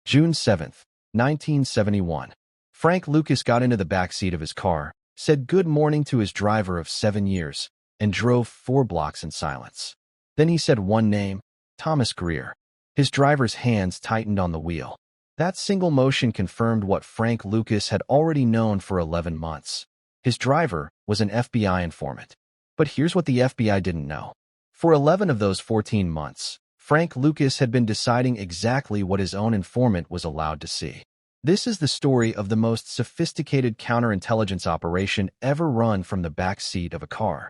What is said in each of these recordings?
June 7, 1971. Frank Lucas got into the back seat of his car, said good morning to his driver of 7 years, and drove 4 blocks in silence. Then he said one name, Thomas Greer. His driver's hands tightened on the wheel. That single motion confirmed what Frank Lucas had already known for 11 months. His driver was an FBI informant. But here's what the FBI didn't know. For 11 of those 14 months, Frank Lucas had been deciding exactly what his own informant was allowed to see. This is the story of the most sophisticated counterintelligence operation ever run from the back seat of a car.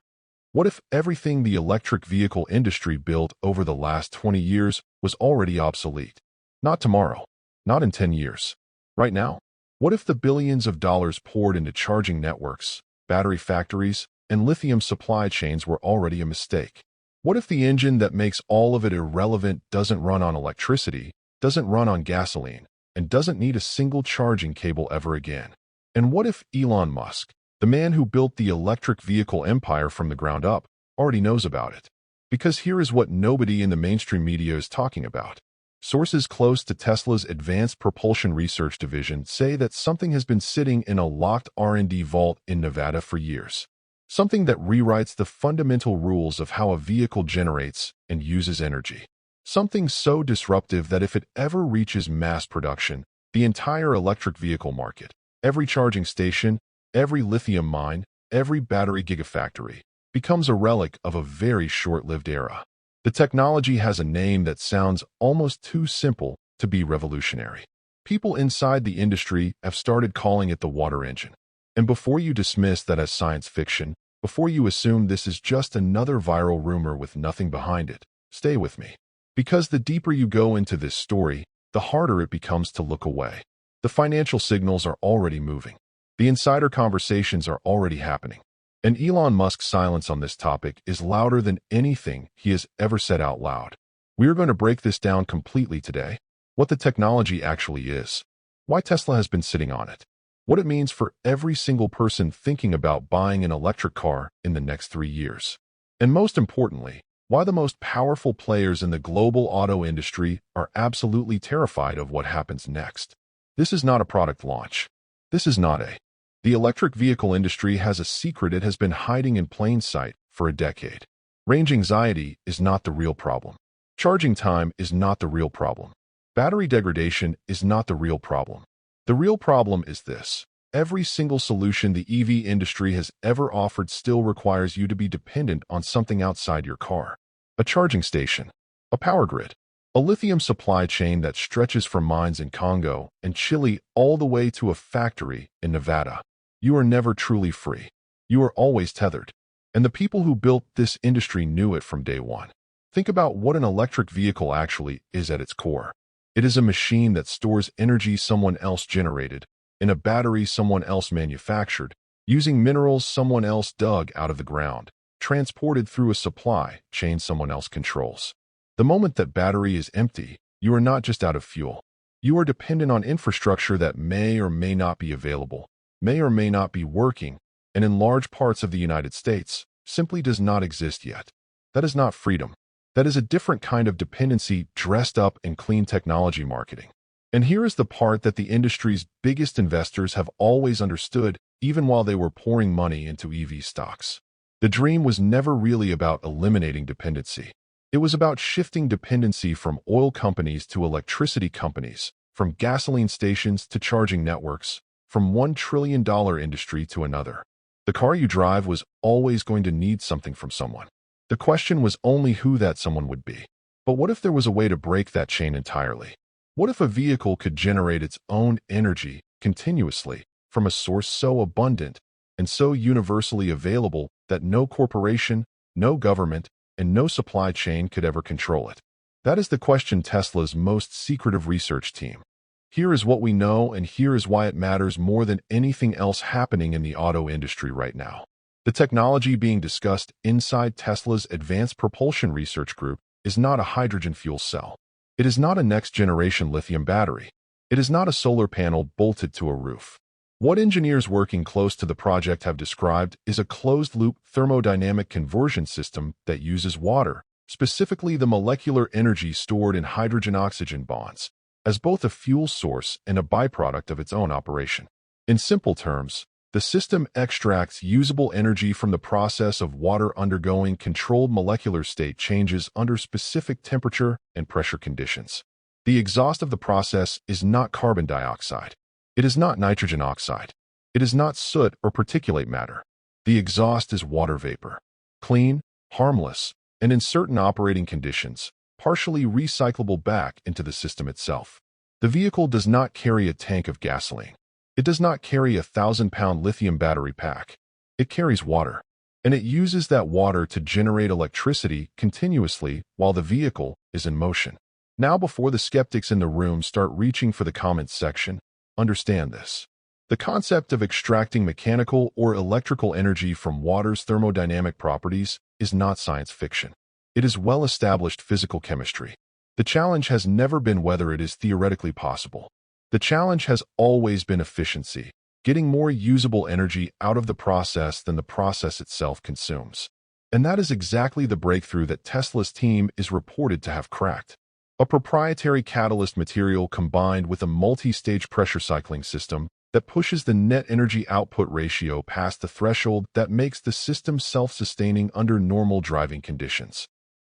What if everything the electric vehicle industry built over the last 20 years was already obsolete? Not tomorrow. Not in 10 years. Right now? What if the billions of dollars poured into charging networks, battery factories, and lithium supply chains were already a mistake? What if the engine that makes all of it irrelevant doesn't run on electricity, doesn't run on gasoline, and doesn't need a single charging cable ever again? And what if Elon Musk, the man who built the electric vehicle empire from the ground up, already knows about it? Because here is what nobody in the mainstream media is talking about. Sources close to Tesla's Advanced Propulsion Research Division say that something has been sitting in a locked R&D vault in Nevada for years. Something that rewrites the fundamental rules of how a vehicle generates and uses energy. Something so disruptive that if it ever reaches mass production, the entire electric vehicle market, every charging station, every lithium mine, every battery gigafactory, becomes a relic of a very short-lived era. The technology has a name that sounds almost too simple to be revolutionary. People inside the industry have started calling it the water engine. And before you dismiss that as science fiction, before you assume this is just another viral rumor with nothing behind it, stay with me. Because the deeper you go into this story, the harder it becomes to look away. The financial signals are already moving. The insider conversations are already happening. And Elon Musk's silence on this topic is louder than anything he has ever said out loud. We are going to break this down completely today. What the technology actually is. Why Tesla has been sitting on it. What it means for every single person thinking about buying an electric car in the next 3 years. And most importantly, why the most powerful players in the global auto industry are absolutely terrified of what happens next. This is not a product launch. This is not a. The electric vehicle industry has a secret it has been hiding in plain sight for a decade. Range anxiety is not the real problem. Charging time is not the real problem. Battery degradation is not the real problem. The real problem is this. Every single solution the EV industry has ever offered still requires you to be dependent on something outside your car. A charging station, a power grid, a lithium supply chain that stretches from mines in Congo and Chile all the way to a factory in Nevada. You are never truly free. You are always tethered. And the people who built this industry knew it from day one. Think about what an electric vehicle actually is at its core. It is a machine that stores energy someone else generated, in a battery someone else manufactured, using minerals someone else dug out of the ground, transported through a supply chain someone else controls. The moment that battery is empty, you are not just out of fuel. You are dependent on infrastructure that may or may not be available, may or may not be working, and in large parts of the United States, simply does not exist yet. That is not freedom. That is a different kind of dependency dressed up in clean technology marketing. And here is the part that the industry's biggest investors have always understood, even while they were pouring money into EV stocks. The dream was never really about eliminating dependency. It was about shifting dependency from oil companies to electricity companies, from gasoline stations to charging networks, from $1 trillion industry to another. The car you drive was always going to need something from someone. The question was only who that someone would be. But what if there was a way to break that chain entirely? What if a vehicle could generate its own energy continuously from a source so abundant and so universally available that no corporation, no government, and no supply chain could ever control it? That is the question Tesla's most secretive research team. Here is what we know, and here is why it matters more than anything else happening in the auto industry right now. The technology being discussed inside Tesla's Advanced Propulsion Research Group is not a hydrogen fuel cell. It is not a next-generation lithium battery. It is not a solar panel bolted to a roof. What engineers working close to the project have described is a closed-loop thermodynamic conversion system that uses water, specifically the molecular energy stored in hydrogen-oxygen bonds, as both a fuel source and a byproduct of its own operation. In simple terms, the system extracts usable energy from the process of water undergoing controlled molecular state changes under specific temperature and pressure conditions. The exhaust of the process is not carbon dioxide. It is not nitrogen oxide. It is not soot or particulate matter. The exhaust is water vapor. Clean, harmless, and in certain operating conditions, partially recyclable back into the system itself. The vehicle does not carry a tank of gasoline. It does not carry a 1,000-pound lithium battery pack. It carries water, and it uses that water to generate electricity continuously while the vehicle is in motion. Now, before the skeptics in the room start reaching for the comments section, understand this. The concept of extracting mechanical or electrical energy from water's thermodynamic properties is not science fiction. It is well-established physical chemistry. The challenge has never been whether it is theoretically possible. The challenge has always been efficiency, getting more usable energy out of the process than the process itself consumes. And that is exactly the breakthrough that Tesla's team is reported to have cracked. A proprietary catalyst material combined with a multi-stage pressure cycling system that pushes the net energy output ratio past the threshold that makes the system self-sustaining under normal driving conditions.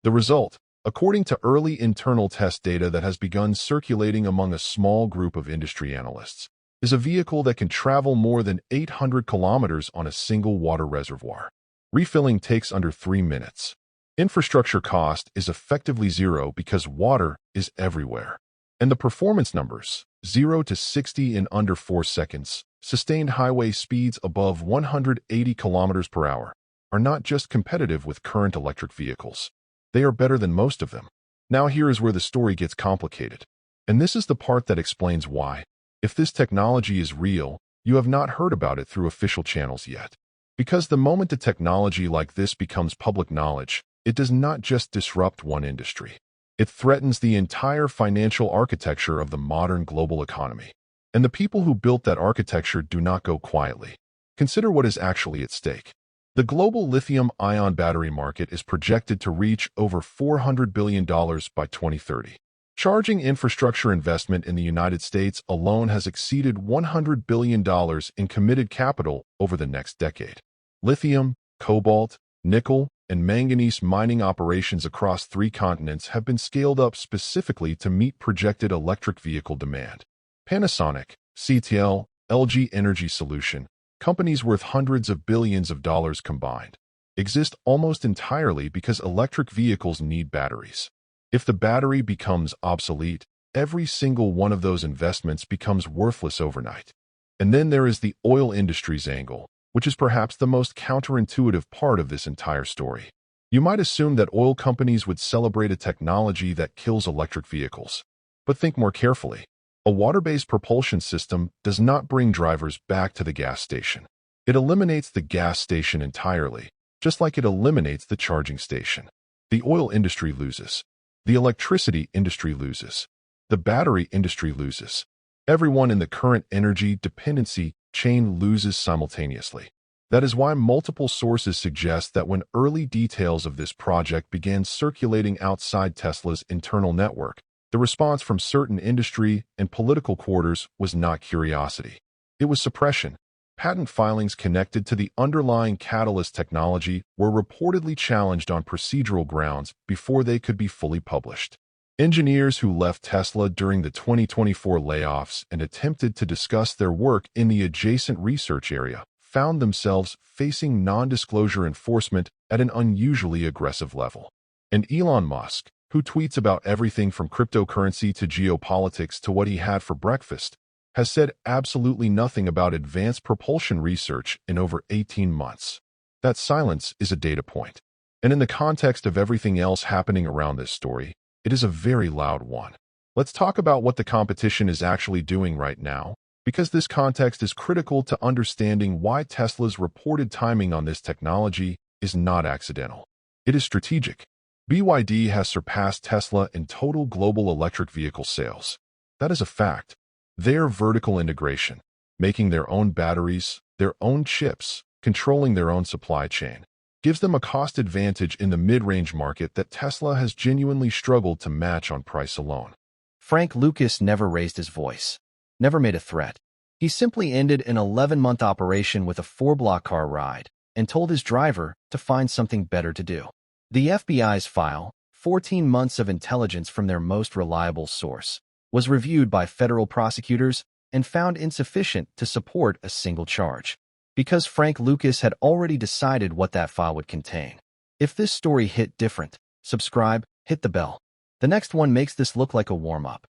The result, according to early internal test data that has begun circulating among a small group of industry analysts, is a vehicle that can travel more than 800 kilometers on a single water reservoir. Refilling takes under 3 minutes. Infrastructure cost is effectively zero because water is everywhere. And the performance numbers, 0 to 60 in under 4 seconds, sustained highway speeds above 180 kilometers per hour, are not just competitive with current electric vehicles. They are better than most of them. Now here is where the story gets complicated. And this is the part that explains why, if this technology is real, you have not heard about it through official channels yet. Because the moment a technology like this becomes public knowledge, it does not just disrupt one industry. It threatens the entire financial architecture of the modern global economy. And the people who built that architecture do not go quietly. Consider what is actually at stake. The global lithium-ion battery market is projected to reach over $400 billion by 2030. Charging infrastructure investment in the United States alone has exceeded $100 billion in committed capital over the next decade. Lithium, cobalt, nickel, and manganese mining operations across 3 continents have been scaled up specifically to meet projected electric vehicle demand. Panasonic, CATL, LG Energy Solution, companies worth hundreds of billions of dollars combined, exist almost entirely because electric vehicles need batteries. If the battery becomes obsolete, every single one of those investments becomes worthless overnight. And then there is the oil industry's angle, which is perhaps the most counterintuitive part of this entire story. You might assume that oil companies would celebrate a technology that kills electric vehicles. But think more carefully. A water-based propulsion system does not bring drivers back to the gas station. It eliminates the gas station entirely, just like it eliminates the charging station. The oil industry loses. The electricity industry loses. The battery industry loses. Everyone in the current energy dependency chain loses simultaneously. That is why multiple sources suggest that when early details of this project began circulating outside Tesla's internal network, the response from certain industry and political quarters was not curiosity. It was suppression. Patent filings connected to the underlying catalyst technology were reportedly challenged on procedural grounds before they could be fully published. Engineers who left Tesla during the 2024 layoffs and attempted to discuss their work in the adjacent research area found themselves facing non-disclosure enforcement at an unusually aggressive level. And Elon Musk, who tweets about everything from cryptocurrency to geopolitics to what he had for breakfast, has said absolutely nothing about advanced propulsion research in over 18 months. That silence is a data point. And in the context of everything else happening around this story, it is a very loud one. Let's talk about what the competition is actually doing right now, because this context is critical to understanding why Tesla's reported timing on this technology is not accidental. It is strategic. BYD has surpassed Tesla in total global electric vehicle sales. That is a fact. Their vertical integration, making their own batteries, their own chips, controlling their own supply chain, gives them a cost advantage in the mid-range market that Tesla has genuinely struggled to match on price alone. Frank Lucas never raised his voice, never made a threat. He simply ended an 11-month operation with a 4-block car ride and told his driver to find something better to do. The FBI's file, 14 months of intelligence from their most reliable source, was reviewed by federal prosecutors and found insufficient to support a single charge, because Frank Lucas had already decided what that file would contain. If this story hit different, subscribe, hit the bell. The next one makes this look like a warm-up.